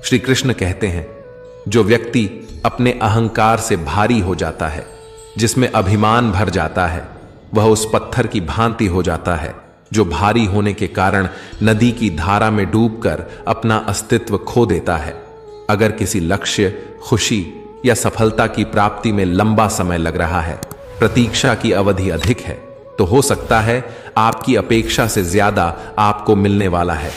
श्री कृष्ण कहते हैं, जो व्यक्ति अपने अहंकार से भारी हो जाता है, जिसमें अभिमान भर जाता है, वह उस पत्थर की भांति हो जाता है जो भारी होने के कारण नदी की धारा में डूबकर अपना अस्तित्व खो देता है। अगर किसी लक्ष्य, खुशी या सफलता की प्राप्ति में लंबा समय लग रहा है, प्रतीक्षा की अवधि अधिक है, तो हो सकता है आपकी अपेक्षा से ज्यादा आपको मिलने वाला है।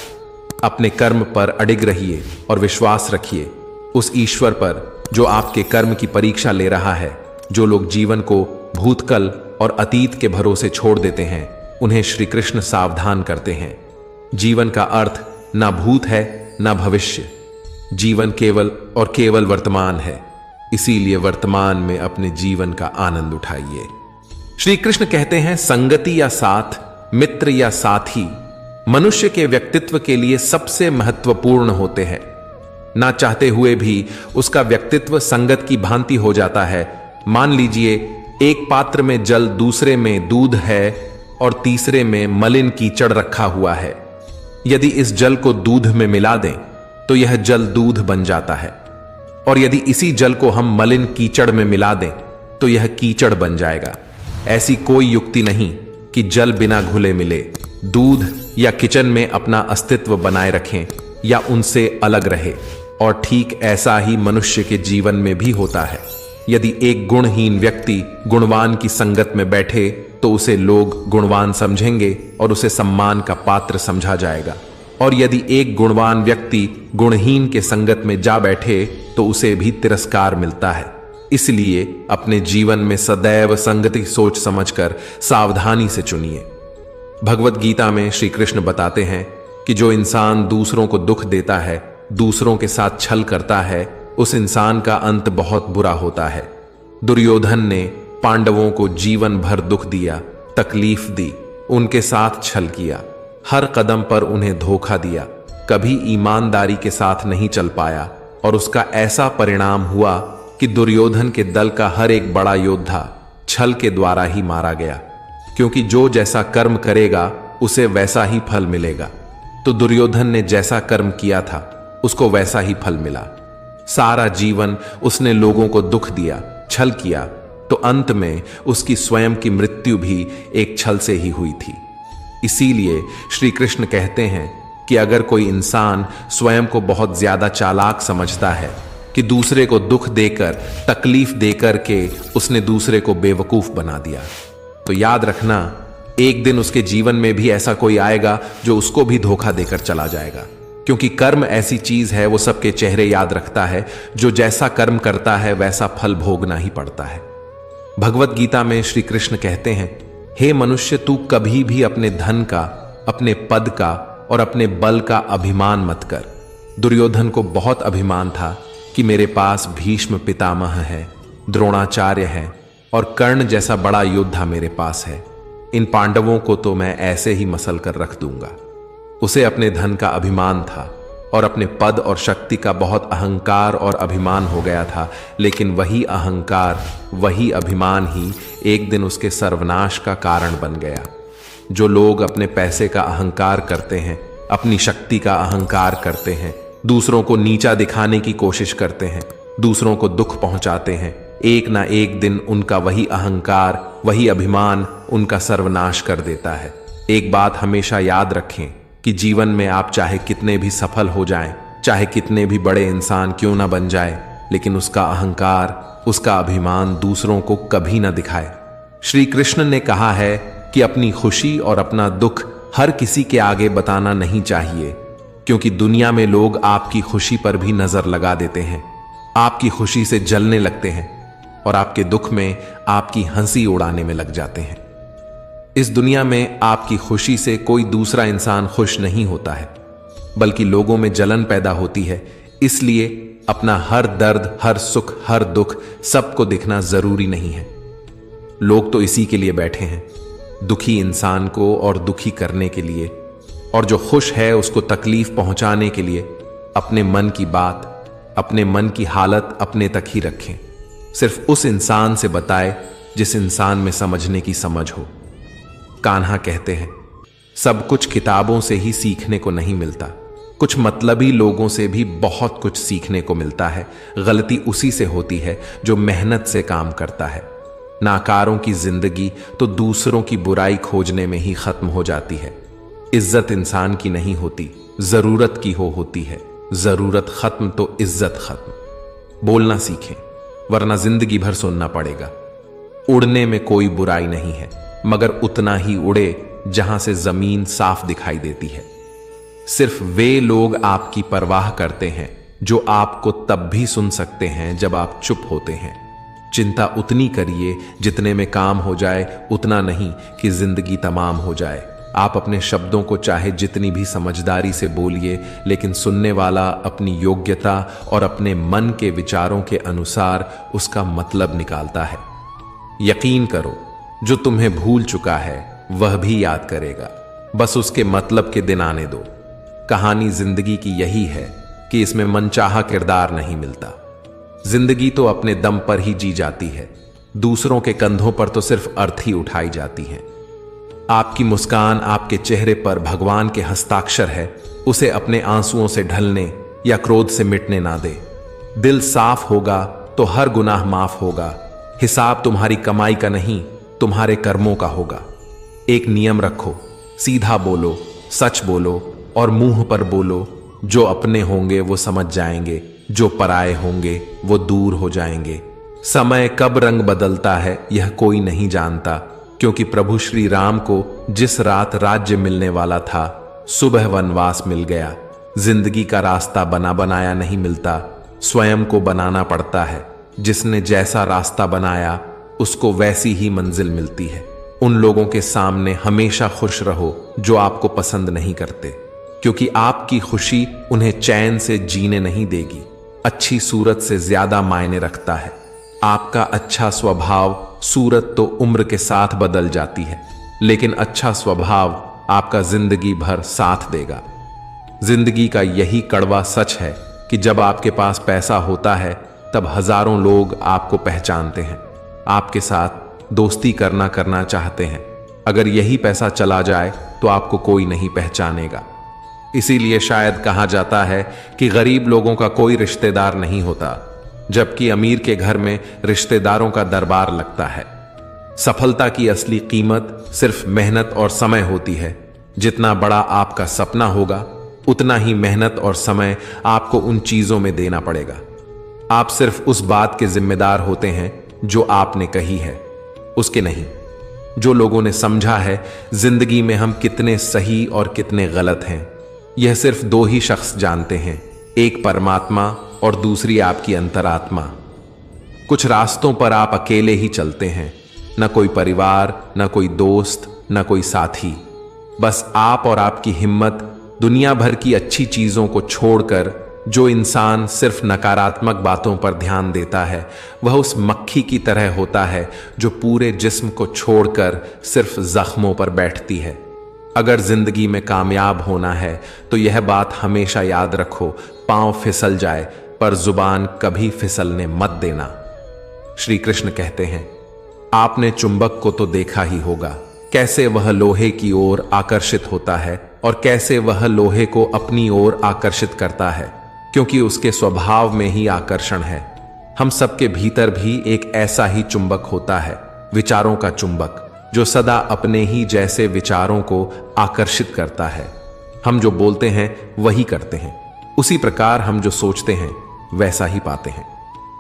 अपने कर्म पर अडिग रहिए और विश्वास रखिए उस ईश्वर पर जो आपके कर्म की परीक्षा ले रहा है। जो लोग जीवन को भूतकाल और अतीत के भरोसे छोड़ देते हैं, उन्हें श्री कृष्ण सावधान करते हैं। जीवन का अर्थ ना भूत है ना भविष्य, जीवन केवल और केवल वर्तमान है। इसीलिए वर्तमान में अपने जीवन का आनंद उठाइए। श्री कृष्ण कहते हैं, संगति या साथ, मित्र या साथी मनुष्य के व्यक्तित्व के लिए सबसे महत्वपूर्ण होते हैं। ना चाहते हुए भी उसका व्यक्तित्व संगत की भांति हो जाता है। मान लीजिए एक पात्र में जल, दूसरे में दूध है और तीसरे में मलिन कीचड़ रखा हुआ है। यदि इस जल को दूध में मिला दें तो यह जल दूध बन जाता है, और यदि इसी जल को हम मलिन कीचड़ में मिला दें तो यह कीचड़ बन जाएगा। ऐसी कोई युक्ति नहीं कि जल बिना घुले मिले। दूध या किचन में अपना अस्तित्व बनाए रखें या उनसे अलग रहे। और ठीक ऐसा ही मनुष्य के जीवन में भी होता है। यदि एक गुणहीन व्यक्ति गुणवान की संगत में बैठे तो उसे लोग गुणवान समझेंगे और उसे सम्मान का पात्र समझा जाएगा, और यदि एक गुणवान व्यक्ति गुणहीन के संगत में जा बैठे तो उसे भी तिरस्कार मिलता है। इसलिए अपने जीवन में सदैव संगति सोच समझकर सावधानी से चुनिए। भगवत गीता में श्री कृष्ण बताते हैं कि जो इंसान दूसरों को दुख देता है, दूसरों के साथ छल करता है, उस इंसान का अंत बहुत बुरा होता है। दुर्योधन ने पांडवों को जीवन भर दुख दिया, तकलीफ दी, उनके साथ छल किया, हर कदम पर उन्हें धोखा दिया, कभी ईमानदारी के साथ नहीं चल पाया, और उसका ऐसा परिणाम हुआ कि दुर्योधन के दल का हर एक बड़ा योद्धा छल के द्वारा ही मारा गया। क्योंकि जो जैसा कर्म करेगा उसे वैसा ही फल मिलेगा। तो दुर्योधन ने जैसा कर्म किया था उसको वैसा ही फल मिला। सारा जीवन उसने लोगों को दुख दिया, छल किया, तो अंत में उसकी स्वयं की मृत्यु भी एक छल से ही हुई थी। इसीलिए श्री कृष्ण कहते हैं कि अगर कोई इंसान स्वयं को बहुत ज्यादा चालाक समझता है कि दूसरे को दुख देकर, तकलीफ देकर के उसने दूसरे को बेवकूफ बना दिया, तो याद रखना एक दिन उसके जीवन में भी ऐसा कोई आएगा जो उसको भी धोखा देकर चला जाएगा। क्योंकि कर्म ऐसी चीज है, वो सबके चेहरे याद रखता है। जो जैसा कर्म करता है वैसा फल भोगना ही पड़ता है। भगवत गीता में श्री कृष्ण कहते हैं, हे मनुष्य, तू कभी भी अपने धन का, अपने पद का और अपने बल का अभिमान मत कर। दुर्योधन को बहुत अभिमान था कि मेरे पास भीष्म पितामह है, द्रोणाचार्य है और कर्ण जैसा बड़ा योद्धा मेरे पास है। इन पांडवों को तो मैं ऐसे ही मसल कर रख दूंगा। उसे अपने धन का अभिमान था और अपने पद और शक्ति का बहुत अहंकार और अभिमान हो गया था। लेकिन वही अहंकार, वही अभिमान ही एक दिन उसके सर्वनाश का कारण बन गया। जो लोग अपने पैसे का अहंकार करते हैं, अपनी शक्ति का अहंकार करते हैं, दूसरों को नीचा दिखाने की कोशिश करते हैं, दूसरों को दुख पहुंचाते हैं, एक ना एक दिन उनका वही अहंकार, वही अभिमान उनका सर्वनाश कर देता है। एक बात हमेशा याद रखें कि जीवन में आप चाहे कितने भी सफल हो जाएं, चाहे कितने भी बड़े इंसान क्यों ना बन जाए, लेकिन उसका अहंकार, उसका अभिमान दूसरों को कभी ना दिखाए। श्री कृष्ण ने कहा है कि अपनी खुशी और अपना दुख हर किसी के आगे बताना नहीं चाहिए, क्योंकि दुनिया में लोग आपकी खुशी पर भी नजर लगा देते हैं, आपकी खुशी से जलने लगते हैं और आपके दुख में आपकी हंसी उड़ाने में लग जाते हैं। इस दुनिया में आपकी खुशी से कोई दूसरा इंसान खुश नहीं होता है, बल्कि लोगों में जलन पैदा होती है। इसलिए अपना हर दर्द, हर सुख, हर दुख सबको दिखना जरूरी नहीं है। लोग तो इसी के लिए बैठे हैं, दुखी इंसान को और दुखी करने के लिए, और जो खुश है उसको तकलीफ पहुंचाने के लिए। अपने मन की बात, अपने मन की हालत अपने तक ही रखें। सिर्फ उस इंसान से बताए जिस इंसान में समझने की समझ हो। कान्हा कहते हैं, सब कुछ किताबों से ही सीखने को नहीं मिलता, कुछ मतलबी लोगों से भी बहुत कुछ सीखने को मिलता है। गलती उसी से होती है जो मेहनत से काम करता है। नाकारों की जिंदगी तो दूसरों की बुराई खोजने में ही खत्म हो जाती है। इज्जत इंसान की नहीं होती, जरूरत की होती है। जरूरत खत्म तो इज्जत खत्म। बोलना सीखें, वरना जिंदगी भर सुनना पड़ेगा। उड़ने में कोई बुराई नहीं है, मगर उतना ही उड़े जहां से जमीन साफ दिखाई देती है। सिर्फ वे लोग आपकी परवाह करते हैं जो आपको तब भी सुन सकते हैं जब आप चुप होते हैं। चिंता उतनी करिए जितने में काम हो जाए, उतना नहीं कि जिंदगी तमाम हो जाए। आप अपने शब्दों को चाहे जितनी भी समझदारी से बोलिए, लेकिन सुनने वाला अपनी योग्यता और अपने मन के विचारों के अनुसार उसका मतलब निकालता है। यकीन करो, जो तुम्हें भूल चुका है वह भी याद करेगा, बस उसके मतलब के दिन आने दो। कहानी जिंदगी की यही है कि इसमें मनचाहा किरदार नहीं मिलता। जिंदगी तो अपने दम पर ही जी जाती है, दूसरों के कंधों पर तो सिर्फ अर्थ ही उठाई जाती है। आपकी मुस्कान आपके चेहरे पर भगवान के हस्ताक्षर है, उसे अपने आंसुओं से ढलने या क्रोध से मिटने ना दे। दिल साफ होगा तो हर गुनाह माफ होगा। हिसाब तुम्हारी कमाई का नहीं, तुम्हारे कर्मों का होगा। एक नियम रखो, सीधा बोलो, सच बोलो और मुंह पर बोलो। जो अपने होंगे वो समझ जाएंगे, जो पराए होंगे वो दूर हो जाएंगे। समय कब रंग बदलता है यह कोई नहीं जानता, क्योंकि प्रभु श्री राम को जिस रात राज्य मिलने वाला था, सुबह वनवास मिल गया। जिंदगी का रास्ता बना बनाया नहीं मिलता, स्वयं को बनाना पड़ता है। जिसने जैसा रास्ता बनाया उसको वैसी ही मंजिल मिलती है। उन लोगों के सामने हमेशा खुश रहो जो आपको पसंद नहीं करते, क्योंकि आपकी खुशी उन्हें चैन से जीने नहीं देगी। अच्छी सूरत से ज्यादा मायने रखता है। आपका अच्छा स्वभाव, सूरत तो उम्र के साथ बदल जाती है, लेकिन अच्छा स्वभाव आपका जिंदगी भर साथ देगा। जिंदगी का यही कड़वा सच है कि जब आपके पास पैसा होता है तब हजारों लोग आपको पहचानते हैं, आपके साथ दोस्ती करना चाहते हैं। अगर यही पैसा चला जाए तो आपको कोई नहीं पहचानेगा। इसीलिए शायद कहा जाता है कि गरीब लोगों का कोई रिश्तेदार नहीं होता, जबकि अमीर के घर में रिश्तेदारों का दरबार लगता है। सफलता की असली कीमत सिर्फ मेहनत और समय होती है। जितना बड़ा आपका सपना होगा, उतना ही मेहनत और समय आपको उन चीजों में देना पड़ेगा। आप सिर्फ उस बात के जिम्मेदार होते हैं जो आपने कही है, उसके नहीं। जो लोगों ने समझा है जिंदगी में हम कितने सही और कितने गलत हैं, यह सिर्फ दो ही शख्स जानते हैं, एक परमात्मा और दूसरी आपकी अंतरात्मा। कुछ रास्तों पर आप अकेले ही चलते हैं, न कोई परिवार, न कोई दोस्त, न कोई साथी। बस आप और आपकी हिम्मत। दुनिया भर की अच्छी चीजों को छोड़कर जो इंसान सिर्फ नकारात्मक बातों पर ध्यान देता है, वह उस मक्खी की तरह होता है जो पूरे जिस्म को छोड़कर सिर्फ जख्मों पर बैठती है। अगर जिंदगी में कामयाब होना है तो यह बात हमेशा याद रखो, पांव फिसल जाए पर जुबान कभी फिसलने मत देना। श्री कृष्ण कहते हैं, आपने चुंबक को तो देखा ही होगा, कैसे वह लोहे की ओर आकर्षित होता है और कैसे वह लोहे को अपनी ओर आकर्षित करता है, क्योंकि उसके स्वभाव में ही आकर्षण है। हम सबके भीतर भी एक ऐसा ही चुंबक होता है, विचारों का चुंबक, जो सदा अपने ही जैसे विचारों को आकर्षित करता है। हम जो बोलते हैं वही करते हैं, उसी प्रकार हम जो सोचते हैं वैसा ही पाते हैं।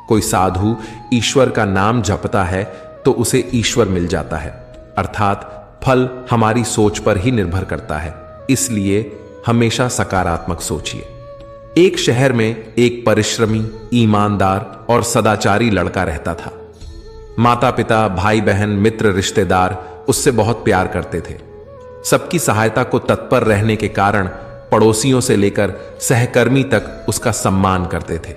कोई साधु ईश्वर का नाम जपता है तो उसे ईश्वर मिल जाता है, अर्थात फल हमारी सोच पर ही निर्भर करता है। इसलिए हमेशा सकारात्मक सोचिए। एक शहर में एक परिश्रमी, ईमानदार और सदाचारी लड़का रहता था। माता पिता, भाई बहन, मित्र, रिश्तेदार उससे बहुत प्यार करते थे। सबकी सहायता को तत्पर रहने के कारण पड़ोसियों से लेकर सहकर्मी तक उसका सम्मान करते थे।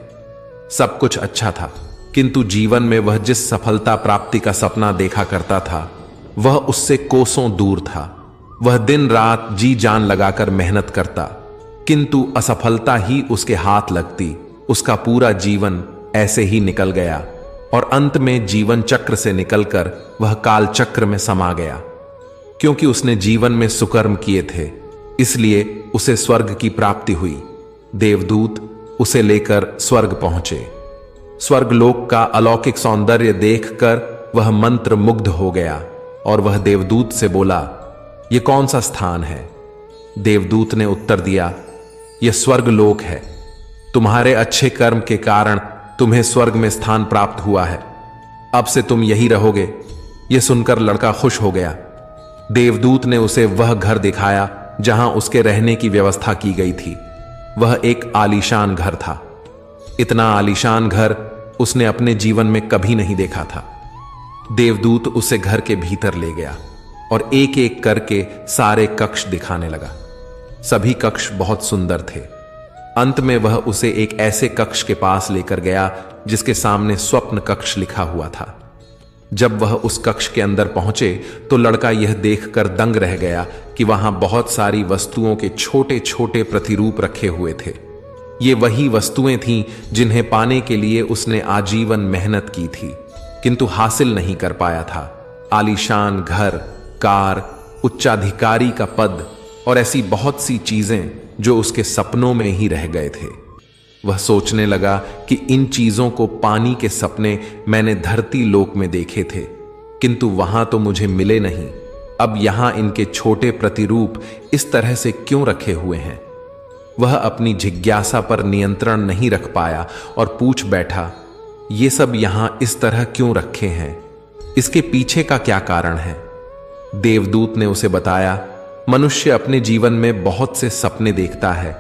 सब कुछ अच्छा था, किंतु जीवन में वह जिस सफलता प्राप्ति का सपना देखा करता था, वह उससे कोसों दूर था। वह दिन रात जी जान लगाकर मेहनत करता, किंतु असफलता ही उसके हाथ लगती। उसका पूरा जीवन ऐसे ही निकल गया और अंत में जीवन चक्र से निकलकर वह काल चक्र में समा गया, क्योंकि उसने जीवन में सुकर्म किए थे। इसलिए उसे स्वर्ग की प्राप्ति हुई। देवदूत उसे लेकर स्वर्ग पहुंचे। स्वर्गलोक का अलौकिक सौंदर्य देखकर वह मंत्र मुग्ध हो गया और वह देवदूत से बोला, यह कौन सा स्थान है? देवदूत ने उत्तर दिया, यह स्वर्गलोक है। तुम्हारे अच्छे कर्म के कारण तुम्हें स्वर्ग में स्थान प्राप्त हुआ है। अब से तुम यही रहोगे। यह सुनकर लड़का खुश हो गया। देवदूत ने उसे वह घर दिखाया जहां उसके रहने की व्यवस्था की गई थी। वह एक आलीशान घर था। इतना आलीशान घर उसने अपने जीवन में कभी नहीं देखा था। देवदूत उसे घर के भीतर ले गया और एक एक करके सारे कक्ष दिखाने लगा। सभी कक्ष बहुत सुंदर थे। अंत में वह उसे एक ऐसे कक्ष के पास लेकर गया जिसके सामने स्वप्न कक्ष लिखा हुआ था। जब वह उस कक्ष के अंदर पहुंचे तो लड़का यह देखकर दंग रह गया कि वहां बहुत सारी वस्तुओं के छोटे छोटे प्रतिरूप रखे हुए थे। ये वही वस्तुएं थीं जिन्हें पाने के लिए उसने आजीवन मेहनत की थी, किंतु हासिल नहीं कर पाया था। आलीशान घर, कार, उच्चाधिकारी का पद और ऐसी बहुत सी चीजें जो उसके सपनों में ही रह गए थे। वह सोचने लगा कि इन चीजों को पाने के सपने मैंने धरती लोक में देखे थे, किंतु वहां तो मुझे मिले नहीं। अब यहां इनके छोटे प्रतिरूप इस तरह से क्यों रखे हुए हैं? वह अपनी जिज्ञासा पर नियंत्रण नहीं रख पाया और पूछ बैठा, ये सब यहां इस तरह क्यों रखे हैं? इसके पीछे का क्या कारण है? देवदूत ने उसे बताया, मनुष्य अपने जीवन में बहुत से सपने देखता है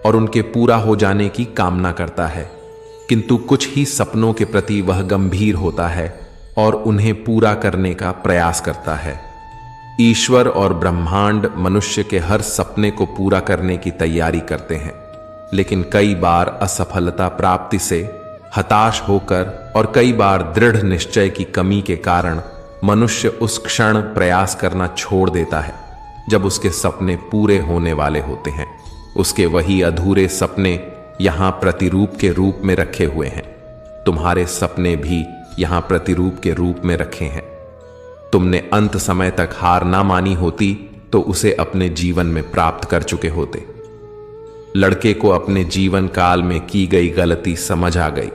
और उनके पूरा हो जाने की कामना करता है, किंतु कुछ ही सपनों के प्रति वह गंभीर होता है और उन्हें पूरा करने का प्रयास करता है। ईश्वर और ब्रह्मांड मनुष्य के हर सपने को पूरा करने की तैयारी करते हैं, लेकिन कई बार असफलता प्राप्ति से हताश होकर और कई बार दृढ़ निश्चय की कमी के कारण मनुष्य उस क्षण प्रयास करना छोड़ देता है जब उसके सपने पूरे होने वाले होते हैं। उसके वही अधूरे सपने यहां प्रतिरूप के रूप में रखे हुए हैं। तुम्हारे सपने भी यहां प्रतिरूप के रूप में रखे हैं। तुमने अंत समय तक हार ना मानी होती तो उसे अपने जीवन में प्राप्त कर चुके होते। लड़के को अपने जीवन काल में की गई गलती समझ आ गई,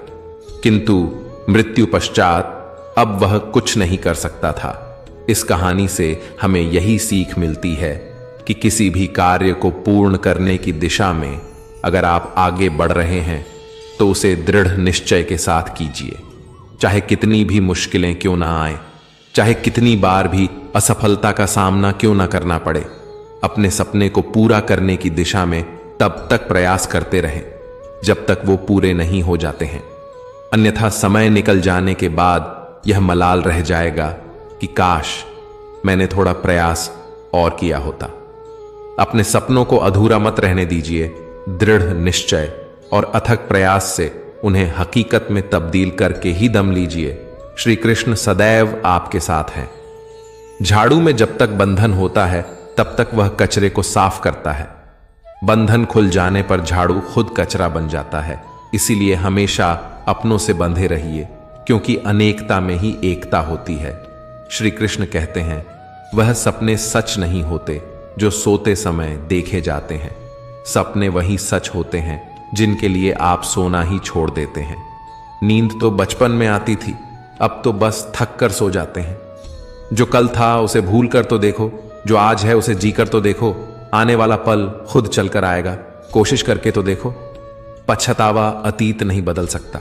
किंतु मृत्यु पश्चात अब वह कुछ नहीं कर सकता था। इस कहानी से हमें यही सीख मिलती है कि किसी भी कार्य को पूर्ण करने की दिशा में अगर आप आगे बढ़ रहे हैं तो उसे दृढ़ निश्चय के साथ कीजिए, चाहे कितनी भी मुश्किलें क्यों ना आए, चाहे कितनी बार भी असफलता का सामना क्यों ना करना पड़े। अपने सपने को पूरा करने की दिशा में तब तक प्रयास करते रहें जब तक वो पूरे नहीं हो जाते हैं, अन्यथा समय निकल जाने के बाद यह मलाल रह जाएगा कि काश मैंने थोड़ा प्रयास और किया होता। अपने सपनों को अधूरा मत रहने दीजिए। दृढ़ निश्चय और अथक प्रयास से उन्हें हकीकत में तब्दील करके ही दम लीजिए। श्री कृष्ण सदैव आपके साथ हैं। झाड़ू में जब तक बंधन होता है तब तक वह कचरे को साफ करता है। बंधन खुल जाने पर झाड़ू खुद कचरा बन जाता है। इसीलिए हमेशा अपनों से बंधे रहिए, क्योंकि अनेकता में ही एकता होती है। श्री कृष्ण कहते हैं, वह सपने सच नहीं होते जो सोते समय देखे जाते हैं। सपने वही सच होते हैं जिनके लिए आप सोना ही छोड़ देते हैं। नींद तो बचपन में आती थी, अब तो बस थक कर सो जाते हैं। जो कल था उसे भूल कर तो देखो, जो आज है उसे जी कर तो देखो। आने वाला पल खुद चलकर आएगा, कोशिश करके तो देखो। पछतावा अतीत नहीं बदल सकता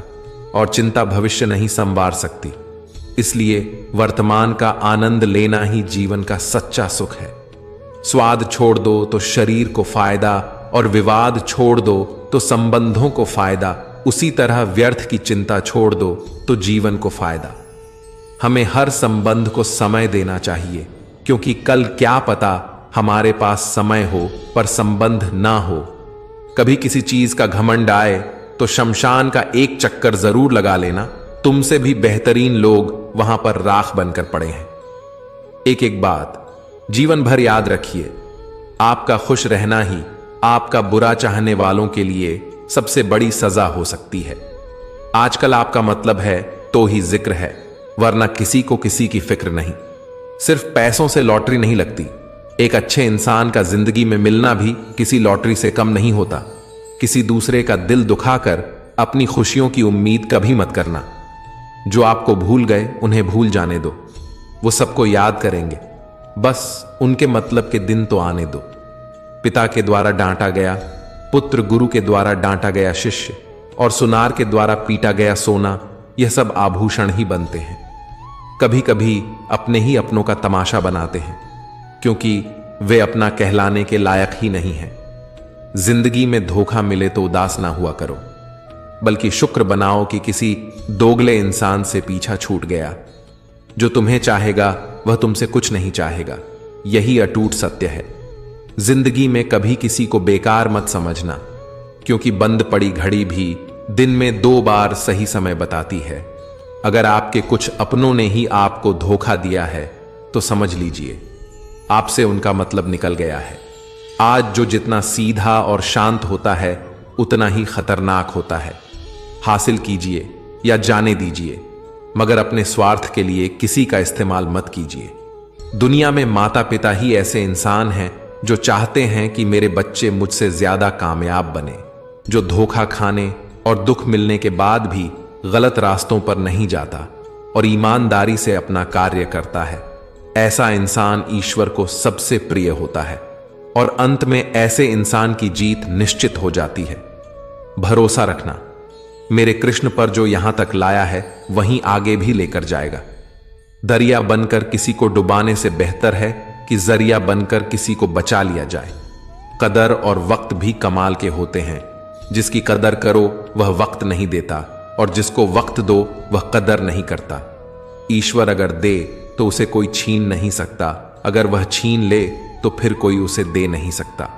और चिंता भविष्य नहीं संवार सकती। इसलिए वर्तमान का आनंद लेना ही जीवन का सच्चा सुख है। स्वाद छोड़ दो तो शरीर को फायदा और विवाद छोड़ दो तो संबंधों को फायदा। उसी तरह व्यर्थ की चिंता छोड़ दो तो जीवन को फायदा। हमें हर संबंध को समय देना चाहिए, क्योंकि कल क्या पता हमारे पास समय हो पर संबंध ना हो। कभी किसी चीज का घमंड आए तो शमशान का एक चक्कर जरूर लगा लेना। तुमसे भी बेहतरीन लोग वहां पर राख बनकर पड़े हैं। एक एक बात जीवन भर याद रखिए, आपका खुश रहना ही आपका बुरा चाहने वालों के लिए सबसे बड़ी सजा हो सकती है। आजकल आपका मतलब है तो ही जिक्र है, वरना किसी को किसी की फिक्र नहीं। सिर्फ पैसों से लॉटरी नहीं लगती, एक अच्छे इंसान का जिंदगी में मिलना भी किसी लॉटरी से कम नहीं होता। किसी दूसरे का दिल दुखाकर अपनी खुशियों की उम्मीद कभी मत करना। जो आपको भूल गए उन्हें भूल जाने दो, वो सबको याद करेंगे, बस उनके मतलब के दिन तो आने दो। पिता के द्वारा डांटा गया पुत्र, गुरु के द्वारा डांटा गया शिष्य और सुनार के द्वारा पीटा गया सोना, यह सब आभूषण ही बनते हैं। कभी कभी अपने ही अपनों का तमाशा बनाते हैं, क्योंकि वे अपना कहलाने के लायक ही नहीं हैं। जिंदगी में धोखा मिले तो उदास ना हुआ करो, बल्कि शुक्र बनाओ कि किसी दोगले इंसान से पीछा छूट गया। जो तुम्हें चाहेगा वह तुमसे कुछ नहीं चाहेगा, यही अटूट सत्य है। जिंदगी में कभी किसी को बेकार मत समझना, क्योंकि बंद पड़ी घड़ी भी दिन में 2 बार सही समय बताती है। अगर आपके कुछ अपनों ने ही आपको धोखा दिया है तो समझ लीजिए आपसे उनका मतलब निकल गया है। आज जो जितना सीधा और शांत होता है उतना ही खतरनाक होता है। हासिल कीजिए या जाने दीजिए, मगर अपने स्वार्थ के लिए किसी का इस्तेमाल मत कीजिए। दुनिया में माता पिता ही ऐसे इंसान हैं जो चाहते हैं कि मेरे बच्चे मुझसे ज्यादा कामयाब बने, जो धोखा खाने और दुख मिलने के बाद भी गलत रास्तों पर नहीं जाता और ईमानदारी से अपना कार्य करता है। ऐसा इंसान ईश्वर को सबसे प्रिय होता है और अंत में ऐसे इंसान की जीत निश्चित हो जाती है। भरोसा रखना, मेरे कृष्ण पर जो यहां तक लाया है वहीं आगे भी लेकर जाएगा। दरिया बनकर किसी को डुबाने से बेहतर है कि जरिया बनकर किसी को बचा लिया जाए। कदर और वक्त भी कमाल के होते हैं। जिसकी कदर करो वह वक्त नहीं देता और जिसको वक्त दो वह कदर नहीं करता। ईश्वर अगर दे तो उसे कोई छीन नहीं सकता, अगर वह छीन ले तो फिर कोई उसे दे नहीं सकता।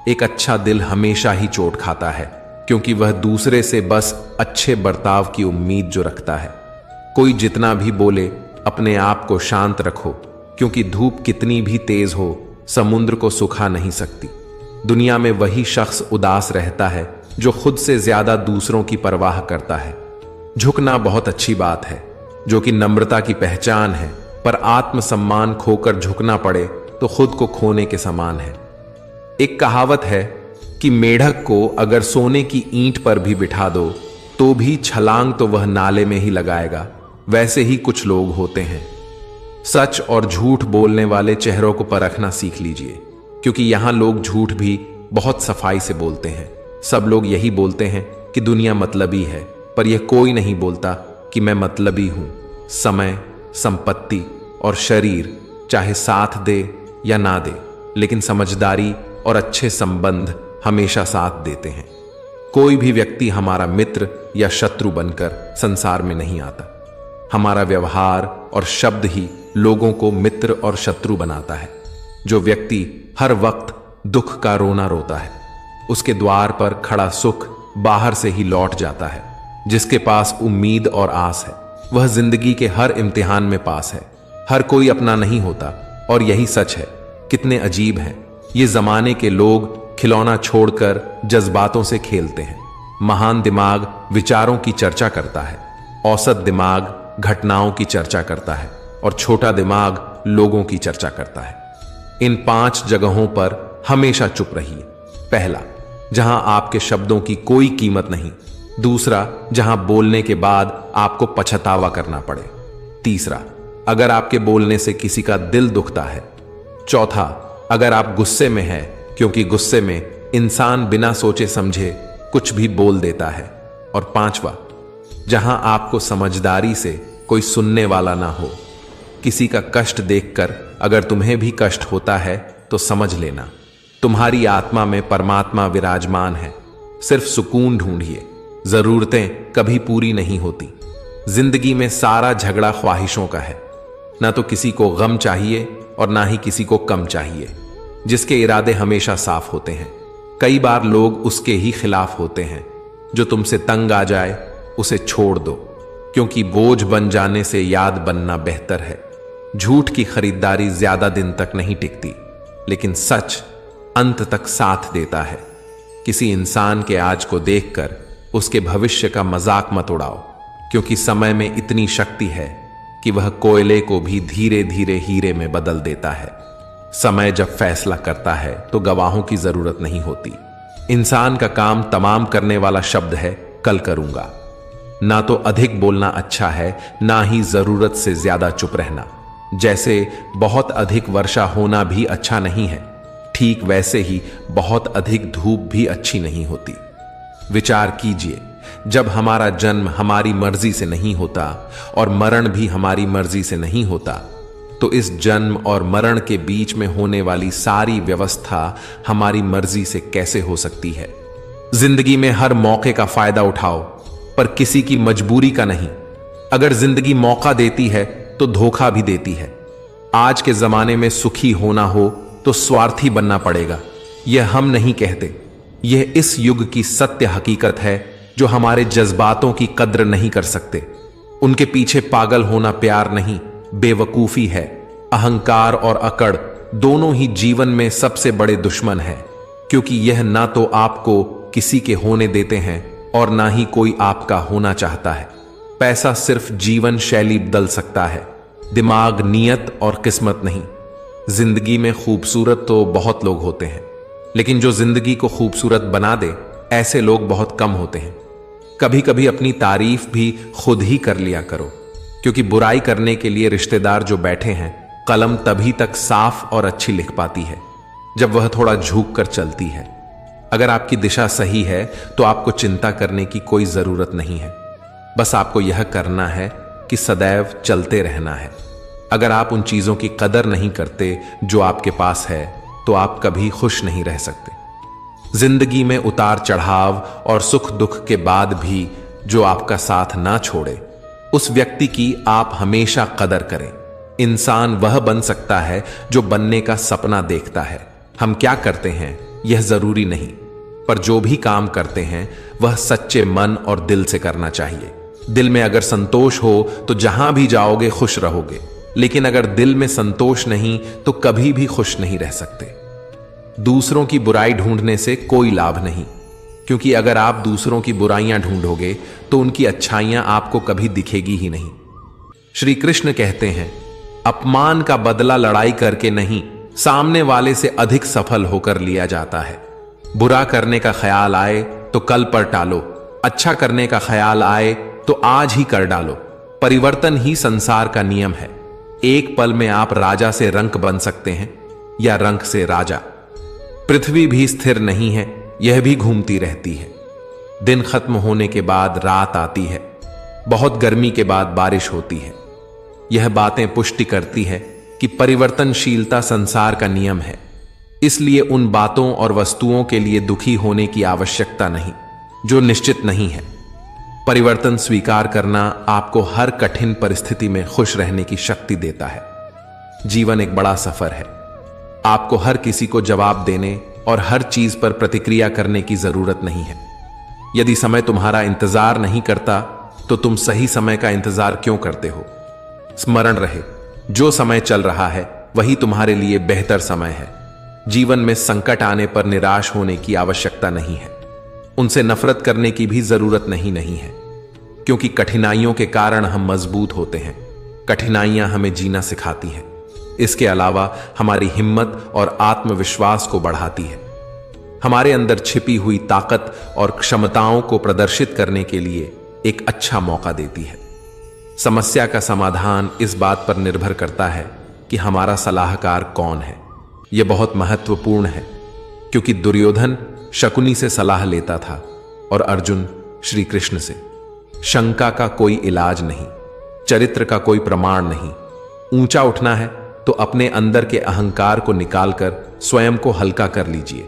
एक अच्छा दिल हमेशा ही चोट खाता है, क्योंकि वह दूसरे से बस अच्छे बर्ताव की उम्मीद जो रखता है। कोई जितना भी बोले अपने आप को शांत रखो, क्योंकि धूप कितनी भी तेज हो समुद्र को सुखा नहीं सकती। दुनिया में वही शख्स उदास रहता है जो खुद से ज्यादा दूसरों की परवाह करता है। झुकना बहुत अच्छी बात है, जो कि नम्रता की पहचान है, पर आत्मसम्मान खोकर झुकना पड़े तो खुद को खोने के समान है। एक कहावत है कि मेढक को अगर सोने की ईंट पर भी बिठा दो तो भी छलांग तो वह नाले में ही लगाएगा। वैसे ही कुछ लोग होते हैं। सच और झूठ बोलने वाले चेहरों को परखना सीख लीजिए, क्योंकि यहां लोग झूठ भी बहुत सफाई से बोलते हैं। सब लोग यही बोलते हैं कि दुनिया मतलबी है, पर यह कोई नहीं बोलता कि मैं मतलबी हूं। समय, संपत्ति और शरीर चाहे साथ दे या ना दे, लेकिन समझदारी और अच्छे संबंध हमेशा साथ देते हैं। कोई भी व्यक्ति हमारा मित्र या शत्रु बनकर संसार में नहीं आता। हमारा व्यवहार और शब्द ही लोगों को मित्र और शत्रु बनाता है। जो व्यक्ति हर वक्त दुख का रोना रोता है, उसके द्वार पर खड़ा सुख बाहर से ही लौट जाता है। जिसके पास उम्मीद और आस है वह जिंदगी के हर इम्तिहान में पास है। हर कोई अपना नहीं होता और यही सच है। कितने अजीब हैं ये जमाने के लोग, खिलौना छोड़कर जज्बातों से खेलते हैं। महान दिमाग विचारों की चर्चा करता है, औसत दिमाग घटनाओं की चर्चा करता है और छोटा दिमाग लोगों की चर्चा करता है। इन 5 जगहों पर हमेशा चुप रहिए। पहला, जहां आपके शब्दों की कोई कीमत नहीं। दूसरा, जहां बोलने के बाद आपको पछतावा करना पड़े। तीसरा, अगर आपके बोलने से किसी का दिल दुखता है। चौथा, अगर आप गुस्से में हैं, क्योंकि गुस्से में इंसान बिना सोचे समझे कुछ भी बोल देता है। और पांचवा, जहां आपको समझदारी से कोई सुनने वाला ना हो। किसी का कष्ट देखकर अगर तुम्हें भी कष्ट होता है तो समझ लेना तुम्हारी आत्मा में परमात्मा विराजमान है। सिर्फ सुकून ढूंढिए, जरूरतें कभी पूरी नहीं होती। जिंदगी में सारा झगड़ा ख्वाहिशों का है। ना तो किसी को गम चाहिए और ना ही किसी को कम चाहिए। जिसके इरादे हमेशा साफ होते हैं, कई बार लोग उसके ही खिलाफ होते हैं। जो तुमसे तंग आ जाए उसे छोड़ दो, क्योंकि बोझ बन जाने से याद बनना बेहतर है। झूठ की खरीदारी ज्यादा दिन तक नहीं टिकती, लेकिन सच अंत तक साथ देता है। किसी इंसान के आज को देखकर उसके भविष्य का मजाक मत उड़ाओ, क्योंकि समय में इतनी शक्ति है कि वह कोयले को भी धीरे धीरे हीरे में बदल देता है। समय जब फैसला करता है तो गवाहों की जरूरत नहीं होती। इंसान का काम तमाम करने वाला शब्द है कल करूंगा। ना तो अधिक बोलना अच्छा है, ना ही जरूरत से ज्यादा चुप रहना। जैसे बहुत अधिक वर्षा होना भी अच्छा नहीं है, ठीक वैसे ही बहुत अधिक धूप भी अच्छी नहीं होती। विचार कीजिए, जब हमारा जन्म हमारी मर्जी से नहीं होता और मरण भी हमारी मर्जी से नहीं होता, तो इस जन्म और मरण के बीच में होने वाली सारी व्यवस्था हमारी मर्जी से कैसे हो सकती है। जिंदगी में हर मौके का फायदा उठाओ, पर किसी की मजबूरी का नहीं। अगर जिंदगी मौका देती है तो धोखा भी देती है। आज के जमाने में सुखी होना हो तो स्वार्थी बनना पड़ेगा। यह हम नहीं कहते, यह इस युग की सत्य हकीकत है जो हमारे जज्बातों की कद्र नहीं कर सकते। उनके पीछे पागल होना प्यार नहीं, बेवकूफी है। अहंकार और अकड़ दोनों ही जीवन में सबसे बड़े दुश्मन हैं, क्योंकि यह ना तो आपको किसी के होने देते हैं और ना ही कोई आपका होना चाहता है। पैसा सिर्फ जीवन शैली बदल सकता है, दिमाग, नियत और किस्मत नहीं। जिंदगी में खूबसूरत तो बहुत लोग होते हैं, लेकिन जो जिंदगी को खूबसूरत बना दे, ऐसे लोग बहुत कम होते हैं। कभी कभी अपनी तारीफ भी खुद ही कर लिया करो, क्योंकि बुराई करने के लिए रिश्तेदार जो बैठे हैं, कलम तभी तक साफ और अच्छी लिख पाती है जब वह थोड़ा झुक कर चलती है। अगर आपकी दिशा सही है तो आपको चिंता करने की कोई जरूरत नहीं है। बस आपको यह करना है कि सदैव चलते रहना है। अगर आप उन चीजों की कदर नहीं करते जो आपके पास है, तो आप कभी खुश नहीं रह सकते। जिंदगी में उतार चढ़ाव और सुख दुख के बाद भी जो आपका साथ ना छोड़े, उस व्यक्ति की आप हमेशा कदर करें। इंसान वह बन सकता है जो बनने का सपना देखता है। हम क्या करते हैं यह जरूरी नहीं, पर जो भी काम करते हैं वह सच्चे मन और दिल से करना चाहिए। दिल में अगर संतोष हो तो जहां भी जाओगे खुश रहोगे, लेकिन अगर दिल में संतोष नहीं तो कभी भी खुश नहीं रह सकते। दूसरों की बुराई ढूंढने से कोई लाभ नहीं, क्योंकि अगर आप दूसरों की बुराइयां ढूंढोगे तो उनकी अच्छाइयां आपको कभी दिखेगी ही नहीं। श्री कृष्ण कहते हैं, अपमान का बदला लड़ाई करके नहीं, सामने वाले से अधिक सफल होकर लिया जाता है। बुरा करने का ख्याल आए तो कल पर टालो, अच्छा करने का ख्याल आए तो आज ही कर डालो। परिवर्तन ही संसार का नियम है। एक पल में आप राजा से रंक बन सकते हैं या रंक से राजा। पृथ्वी भी स्थिर नहीं है, यह भी घूमती रहती है। दिन खत्म होने के बाद रात आती है, बहुत गर्मी के बाद बारिश होती है। यह बातें पुष्टि करती है कि परिवर्तनशीलता संसार का नियम है। इसलिए उन बातों और वस्तुओं के लिए दुखी होने की आवश्यकता नहीं जो निश्चित नहीं है। परिवर्तन स्वीकार करना आपको हर कठिन परिस्थिति में खुश रहने की शक्ति देता है। जीवन एक बड़ा सफर है। आपको हर किसी को जवाब देने और हर चीज पर प्रतिक्रिया करने की जरूरत नहीं है। यदि समय तुम्हारा इंतजार नहीं करता तो तुम सही समय का इंतजार क्यों करते हो? स्मरण रहे, जो समय चल रहा है वही तुम्हारे लिए बेहतर समय है। जीवन में संकट आने पर निराश होने की आवश्यकता नहीं है। उनसे नफरत करने की भी जरूरत नहीं है, क्योंकि कठिनाइयों के कारण हम मजबूत होते हैं। कठिनाइयां हमें जीना सिखाती हैं। इसके अलावा हमारी हिम्मत और आत्मविश्वास को बढ़ाती है। हमारे अंदर छिपी हुई ताकत और क्षमताओं को प्रदर्शित करने के लिए एक अच्छा मौका देती है। समस्या का समाधान इस बात पर निर्भर करता है कि हमारा सलाहकार कौन है। यह बहुत महत्वपूर्ण है, क्योंकि दुर्योधन शकुनी से सलाह लेता था और अर्जुन श्री कृष्ण से। शंका का कोई इलाज नहीं, चरित्र का कोई प्रमाण नहीं। ऊंचा उठना है तो अपने अंदर के अहंकार को निकालकर स्वयं को हल्का कर लीजिए,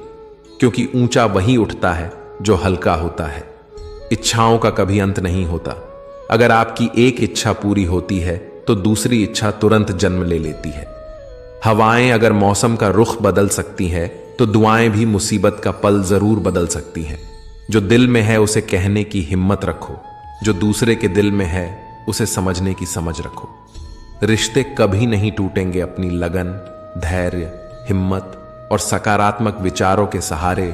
क्योंकि ऊंचा वही उठता है जो हल्का होता है। इच्छाओं का कभी अंत नहीं होता। अगर आपकी एक इच्छा पूरी होती है तो दूसरी इच्छा तुरंत जन्म ले लेती है। हवाएं अगर मौसम का रुख बदल सकती हैं तो दुआएं भी मुसीबत का पल जरूर बदल सकती हैं। जो दिल में है उसे कहने की हिम्मत रखो, जो दूसरे के दिल में है उसे समझने की समझ रखो। रिश्ते कभी नहीं टूटेंगे अपनी लगन, धैर्य, हिम्मत और सकारात्मक विचारों के सहारे।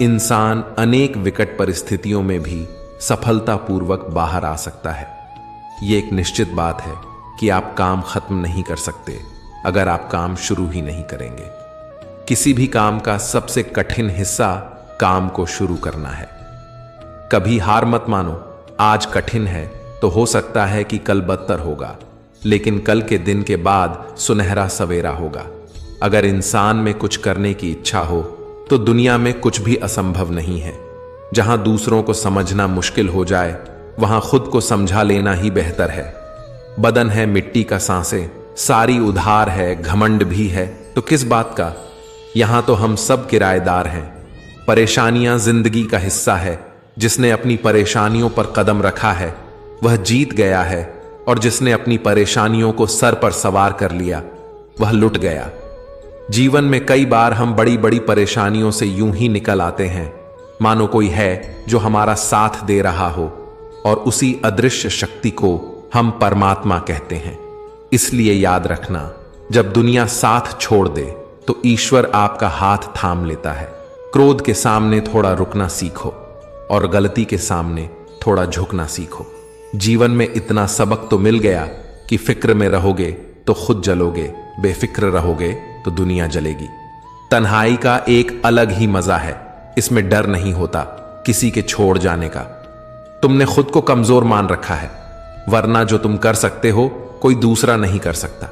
इंसान अनेक विकट परिस्थितियों में भी सफलतापूर्वक बाहर आ सकता है। यह एक निश्चित बात है कि आप काम खत्म नहीं कर सकते, अगर आप काम शुरू ही नहीं करेंगे। किसी भी काम का सबसे कठिन हिस्सा काम को शुरू करना है। कभी हार मत मानो। आज कठिन है तो हो सकता है कि कल बदतर होगा, लेकिन कल के दिन के बाद सुनहरा सवेरा होगा। अगर इंसान में कुछ करने की इच्छा हो तो दुनिया में कुछ भी असंभव नहीं है। जहां दूसरों को समझना मुश्किल हो जाए, वहां खुद को समझा लेना ही बेहतर है। बदन है मिट्टी का सांसें, सारी उधार है, घमंड भी है, तो किस बात का। यहां तो हम सब किराएदार हैं। परेशानियां जिंदगी का हिस्सा है। जिसने अपनी परेशानियों पर कदम रखा है वह जीत गया है, और जिसने अपनी परेशानियों को सर पर सवार कर लिया वह लुट गया। जीवन में कई बार हम बड़ी बड़ी परेशानियों से यूं ही निकल आते हैं मानो कोई है जो हमारा साथ दे रहा हो, और उसी अदृश्य शक्ति को हम परमात्मा कहते हैं। इसलिए याद रखना, जब दुनिया साथ छोड़ दे तो ईश्वर आपका हाथ थाम लेता है। क्रोध के सामने थोड़ा रुकना सीखो और गलती के सामने थोड़ा झुकना सीखो। जीवन में इतना सबक तो मिल गया कि फिक्र में रहोगे तो खुद जलोगे, बेफिक्र रहोगे तो दुनिया जलेगी। तन्हाई का एक अलग ही मजा है। इसमें डर नहीं होता किसी के छोड़ जाने का। तुमने खुद को कमजोर मान रखा है, वरना जो तुम कर सकते हो कोई दूसरा नहीं कर सकता।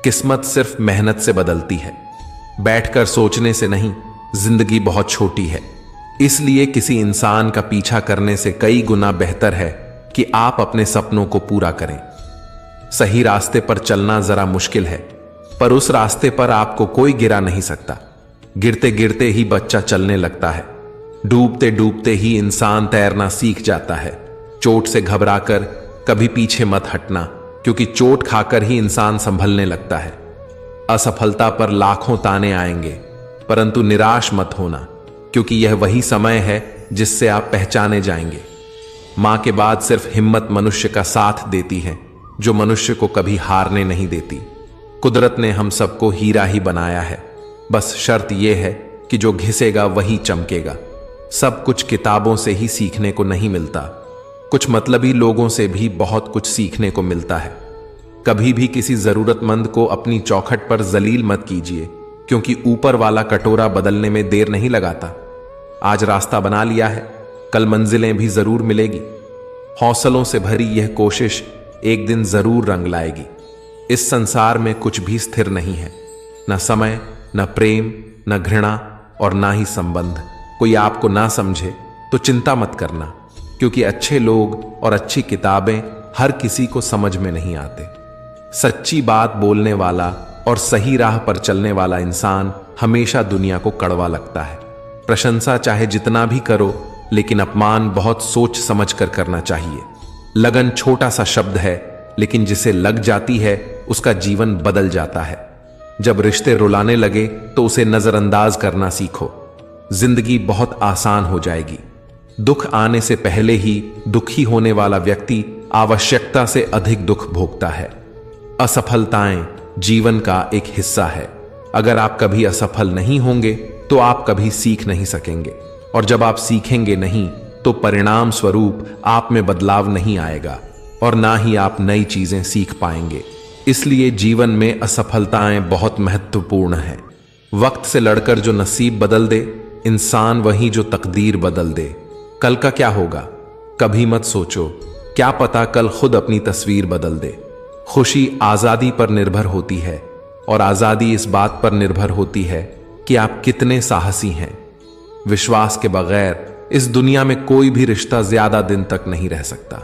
किस्मत सिर्फ मेहनत से बदलती है, बैठकर सोचने से नहीं। जिंदगी बहुत छोटी है, इसलिए किसी इंसान का पीछा करने से कई गुना बेहतर है कि आप अपने सपनों को पूरा करें। सही रास्ते पर चलना जरा मुश्किल है, पर उस रास्ते पर आपको कोई गिरा नहीं सकता। गिरते गिरते ही बच्चा चलने लगता है, डूबते डूबते ही इंसान तैरना सीख जाता है। चोट से घबराकर कभी पीछे मत हटना, क्योंकि चोट खाकर ही इंसान संभलने लगता है। असफलता पर लाखों ताने आएंगे, परंतु निराश मत होना, क्योंकि यह वही समय है जिससे आप पहचाने जाएंगे। मां के बाद सिर्फ हिम्मत मनुष्य का साथ देती है, जो मनुष्य को कभी हारने नहीं देती। कुदरत ने हम सबको हीरा ही बनाया है, बस शर्त यह है कि जो घिसेगा वही चमकेगा। सब कुछ किताबों से ही सीखने को नहीं मिलता, कुछ मतलबी लोगों से भी बहुत कुछ सीखने को मिलता है। कभी भी किसी जरूरतमंद को अपनी चौखट पर जलील मत कीजिए, क्योंकि ऊपर वाला कटोरा बदलने में देर नहीं लगाता। आज रास्ता बना लिया है, कल मंजिलें भी जरूर मिलेगी। हौसलों से भरी यह कोशिश एक दिन जरूर रंग लाएगी। इस संसार में कुछ भी स्थिर नहीं है, न समय, न प्रेम, न घृणा और ना ही संबंध। कोई आपको ना समझे तो चिंता मत करना, क्योंकि अच्छे लोग और अच्छी किताबें हर किसी को समझ में नहीं आते। सच्ची बात बोलने वाला और सही राह पर चलने वाला इंसान हमेशा दुनिया को कड़वा लगता है। प्रशंसा चाहे जितना भी करो, लेकिन अपमान बहुत सोच समझ कर करना चाहिए। लगन छोटा सा शब्द है, लेकिन जिसे लग जाती है उसका जीवन बदल जाता है। जब रिश्ते रुलाने लगे तो उसे नजरअंदाज करना सीखो। जिंदगी बहुत आसान हो जाएगी। दुख आने से पहले ही दुखी होने वाला व्यक्ति आवश्यकता से अधिक दुख भोगता है। असफलताएं जीवन का एक हिस्सा है। अगर आप कभी असफल नहीं होंगे तो आप कभी सीख नहीं सकेंगे, और जब आप सीखेंगे नहीं तो परिणाम स्वरूप आप में बदलाव नहीं आएगा, और ना ही आप नई चीजें सीख पाएंगे। इसलिए जीवन में असफलताएं बहुत महत्वपूर्ण हैं। वक्त से लड़कर जो नसीब बदल दे, इंसान वही जो तकदीर बदल दे। कल का क्या होगा कभी मत सोचो, क्या पता कल खुद अपनी तस्वीर बदल दे। खुशी आजादी पर निर्भर होती है, और आजादी इस बात पर निर्भर होती है कि आप कितने साहसी हैं। विश्वास के बगैर इस दुनिया में कोई भी रिश्ता ज्यादा दिन तक नहीं रह सकता।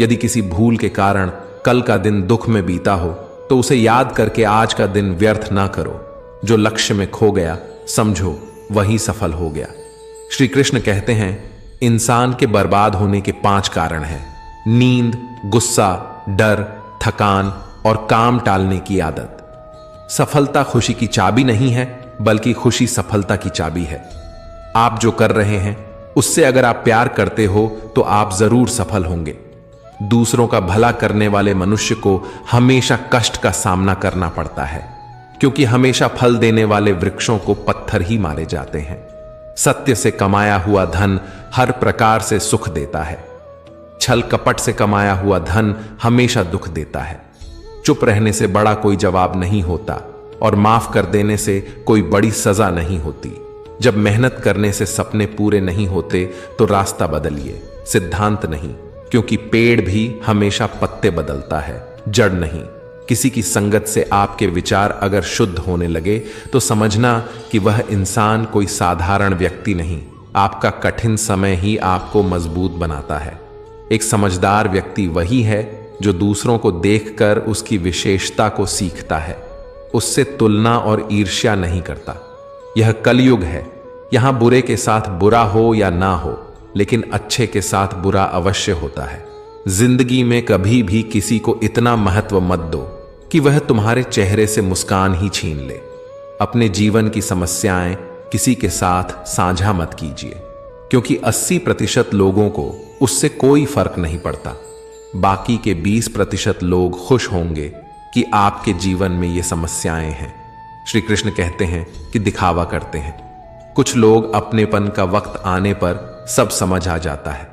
यदि किसी भूल के कारण कल का दिन दुख में बीता हो तो उसे याद करके आज का दिन व्यर्थ ना करो। जो लक्ष्य में खो गया समझो वही सफल हो गया। श्री कृष्ण कहते हैं, इंसान के बर्बाद होने के 5 कारण हैं: नींद, गुस्सा, डर, थकान और काम टालने की आदत। सफलता खुशी की चाबी नहीं है, बल्कि खुशी सफलता की चाबी है। आप जो कर रहे हैं उससे अगर आप प्यार करते हो तो आप जरूर सफल होंगे। दूसरों का भला करने वाले मनुष्य को हमेशा कष्ट का सामना करना पड़ता है, क्योंकि हमेशा फल देने वाले वृक्षों को पत्थर ही मारे जाते हैं। सत्य से कमाया हुआ धन हर प्रकार से सुख देता है, छल कपट से कमाया हुआ धन हमेशा दुख देता है। चुप रहने से बड़ा कोई जवाब नहीं होता और माफ कर देने से कोई बड़ी सजा नहीं होती। जब मेहनत करने से सपने पूरे नहीं होते तो रास्ता बदलिए, सिद्धांत नहीं, क्योंकि पेड़ भी हमेशा पत्ते बदलता है, जड़ नहीं। किसी की संगत से आपके विचार अगर शुद्ध होने लगे तो समझना कि वह इंसान कोई साधारण व्यक्ति नहीं, आपका कठिन समय ही आपको मजबूत बनाता है। एक समझदार व्यक्ति वही है जो दूसरों को देखकर उसकी विशेषता को सीखता है, उससे तुलना और ईर्ष्या नहीं करता। यह कलयुग है, यहां बुरे के साथ बुरा हो या ना हो, लेकिन अच्छे के साथ बुरा अवश्य होता है। जिंदगी में कभी भी किसी को इतना महत्व मत दो कि वह तुम्हारे चेहरे से मुस्कान ही छीन ले। अपने जीवन की समस्याएं किसी के साथ साझा मत कीजिए, क्योंकि 80% लोगों को उससे कोई फर्क नहीं पड़ता। बाकी के 20% लोग खुश होंगे कि आपके जीवन में ये समस्याएं हैं। श्री कृष्ण कहते हैं कि दिखावा करते हैं। कुछ लोग अपनेपन का वक्त आने पर सब समझ आ जाता है।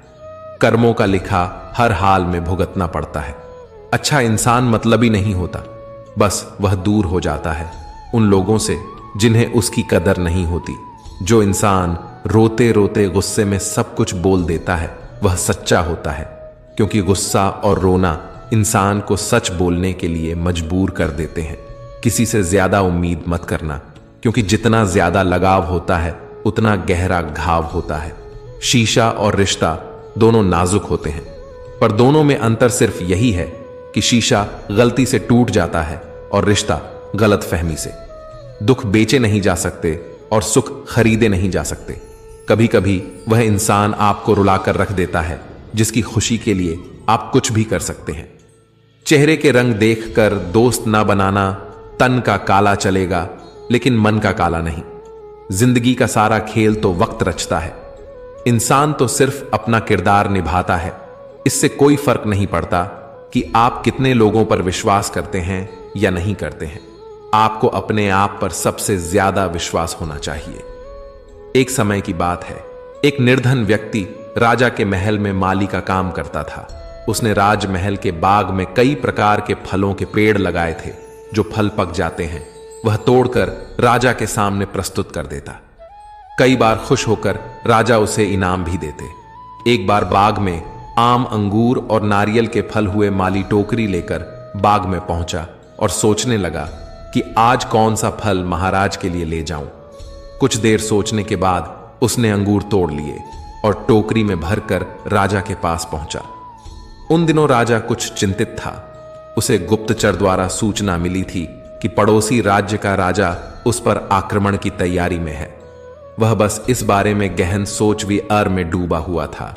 कर्मों का लिखा हर हाल में भुगतना पड़ता है। अच्छा इंसान मतलबी नहीं होता, बस वह दूर हो जाता है उन लोगों से जिन्हें उसकी कदर नहीं होती। जो इंसान रोते रोते गुस्से में सब कुछ बोल देता है वह सच्चा होता है, क्योंकि गुस्सा और रोना इंसान को सच बोलने के लिए मजबूर कर देते हैं। किसी से ज्यादा उम्मीद मत करना, क्योंकि जितना ज्यादा लगाव होता है उतना गहरा घाव होता है। शीशा और रिश्ता दोनों नाजुक होते हैं, पर दोनों में अंतर सिर्फ यही है कि शीशा गलती से टूट जाता है और रिश्ता गलत फहमी से। दुख बेचे नहीं जा सकते और सुख खरीदे नहीं जा सकते। कभी कभी वह इंसान आपको रुलाकर रख देता है जिसकी खुशी के लिए आप कुछ भी कर सकते हैं। चेहरे के रंग देखकर दोस्त ना बनाना। तन का काला चलेगा लेकिन मन का काला नहीं। जिंदगी का सारा खेल तो वक्त रचता है। इंसान तो सिर्फ अपना किरदार निभाता है। इससे कोई फर्क नहीं पड़ता कि आप कितने लोगों पर विश्वास करते हैं या नहीं करते हैं। आपको अपने आप पर सबसे ज्यादा विश्वास होना चाहिए। एक समय की बात है, एक निर्धन व्यक्ति राजा के महल में माली का काम करता था। उसने राजमहल के बाग में कई प्रकार के फलों के पेड़ लगाए थे। जो फल पक जाते हैं वह तोड़कर राजा के सामने प्रस्तुत कर देता। कई बार खुश होकर राजा उसे इनाम भी देते। एक बार बाग में आम, अंगूर और नारियल के फल हुए माली टोकरी लेकर बाग में पहुंचा और सोचने लगा कि आज कौन सा फल महाराज के लिए ले जाऊं। कुछ देर सोचने के बाद उसने अंगूर तोड़ लिए और टोकरी में भरकर राजा के पास पहुंचा। उन दिनों राजा कुछ चिंतित था। उसे गुप्तचर द्वारा सूचना मिली थी कि पड़ोसी राज्य का राजा उस पर आक्रमण की तैयारी में है। वह बस इस बारे में गहन सोच विचार में डूबा हुआ था।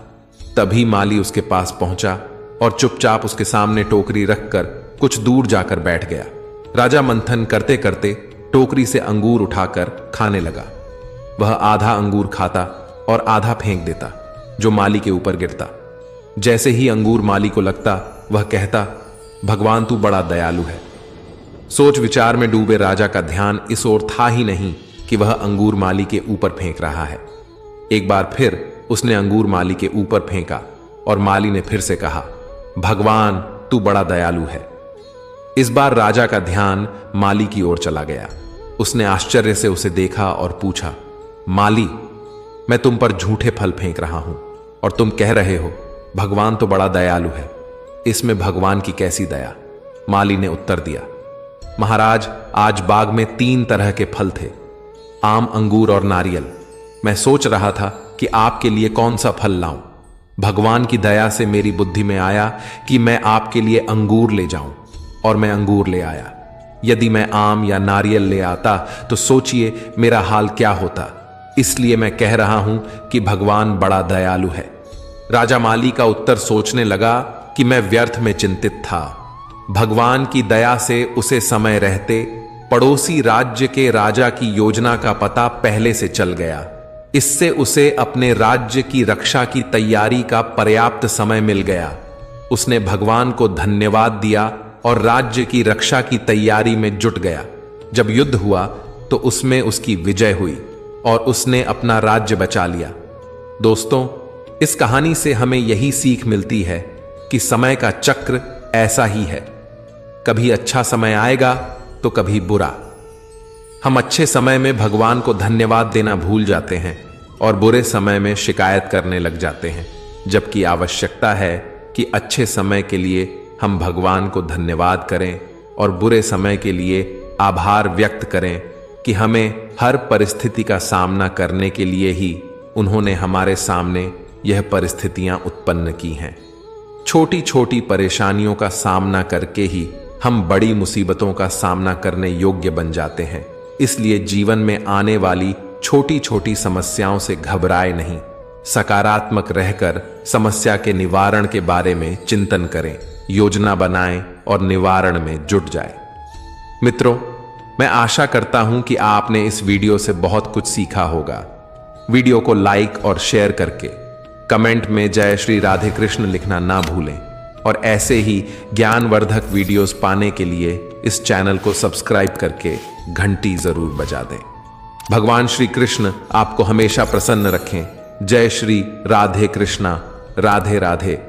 तभी माली उसके पास पहुंचा और चुपचाप उसके सामने टोकरी रखकर कुछ दूर जाकर बैठ गया। राजा मंथन करते करते टोकरी से अंगूर उठाकर खाने लगा। वह आधा अंगूर खाता और आधा फेंक देता, जो माली के ऊपर गिरता। जैसे ही अंगूर माली को लगता वह कहता, भगवान तू बड़ा दयालु है। सोच विचार में डूबे राजा का ध्यान इस ओर था ही नहीं कि वह अंगूर माली के ऊपर फेंक रहा है। एक बार फिर उसने अंगूर माली के ऊपर फेंका और माली ने फिर से कहा, भगवान तू बड़ा दयालु है। इस बार राजा का ध्यान माली की ओर चला गया। उसने आश्चर्य से उसे देखा और पूछा, माली, मैं तुम पर झूठे फल फेंक रहा हूं और तुम कह रहे हो भगवान तो बड़ा दयालु है। इसमें भगवान की कैसी दया? माली ने उत्तर दिया, महाराज, आज बाग में 3 तरह के फल थे, आम, अंगूर और नारियल। मैं सोच रहा था कि आपके लिए कौन सा फल लाऊं। भगवान की दया से मेरी बुद्धि में आया कि मैं आपके लिए अंगूर ले जाऊं, और मैं अंगूर ले आया। यदि मैं आम या नारियल ले आता तो सोचिए मेरा हाल क्या होता। इसलिए मैं कह रहा हूं कि भगवान बड़ा दयालु है। राजा माली का उत्तर सोचने लगा कि मैं व्यर्थ में चिंतित था। भगवान की दया से उसे समय रहते पड़ोसी राज्य के राजा की योजना का पता पहले से चल गया। इससे उसे अपने राज्य की रक्षा की तैयारी का पर्याप्त समय मिल गया। उसने भगवान को धन्यवाद दिया और राज्य की रक्षा की तैयारी में जुट गया। जब युद्ध हुआ तो उसमें उसकी विजय हुई और उसने अपना राज्य बचा लिया। दोस्तों, इस कहानी से हमें यही सीख मिलती है कि समय का चक्र ऐसा ही है। कभी अच्छा समय आएगा तो कभी बुरा। हम अच्छे समय में भगवान को धन्यवाद देना भूल जाते हैं और बुरे समय में शिकायत करने लग जाते हैं, जबकि आवश्यकता है कि अच्छे समय के लिए हम भगवान को धन्यवाद करें और बुरे समय के लिए आभार व्यक्त करें कि हमें हर परिस्थिति का सामना करने के लिए ही उन्होंने हमारे सामने यह परिस्थितियां उत्पन्न की हैं। छोटी छोटी परेशानियों का सामना करके ही हम बड़ी मुसीबतों का सामना करने योग्य बन जाते हैं। इसलिए जीवन में आने वाली छोटी छोटी समस्याओं से घबराए नहीं, सकारात्मक रहकर समस्या के निवारण के बारे में चिंतन करें, योजना बनाएं और निवारण में जुट जाएं। मित्रों, मैं आशा करता हूं कि आपने इस वीडियो से बहुत कुछ सीखा होगा। वीडियो को लाइक और शेयर करके कमेंट में जय श्री राधे कृष्ण लिखना ना भूलें और ऐसे ही ज्ञानवर्धक वीडियोस पाने के लिए इस चैनल को सब्सक्राइब करके घंटी जरूर बजा दें। भगवान श्री कृष्ण आपको हमेशा प्रसन्न रखें। जय श्री राधे कृष्णा। राधे राधे।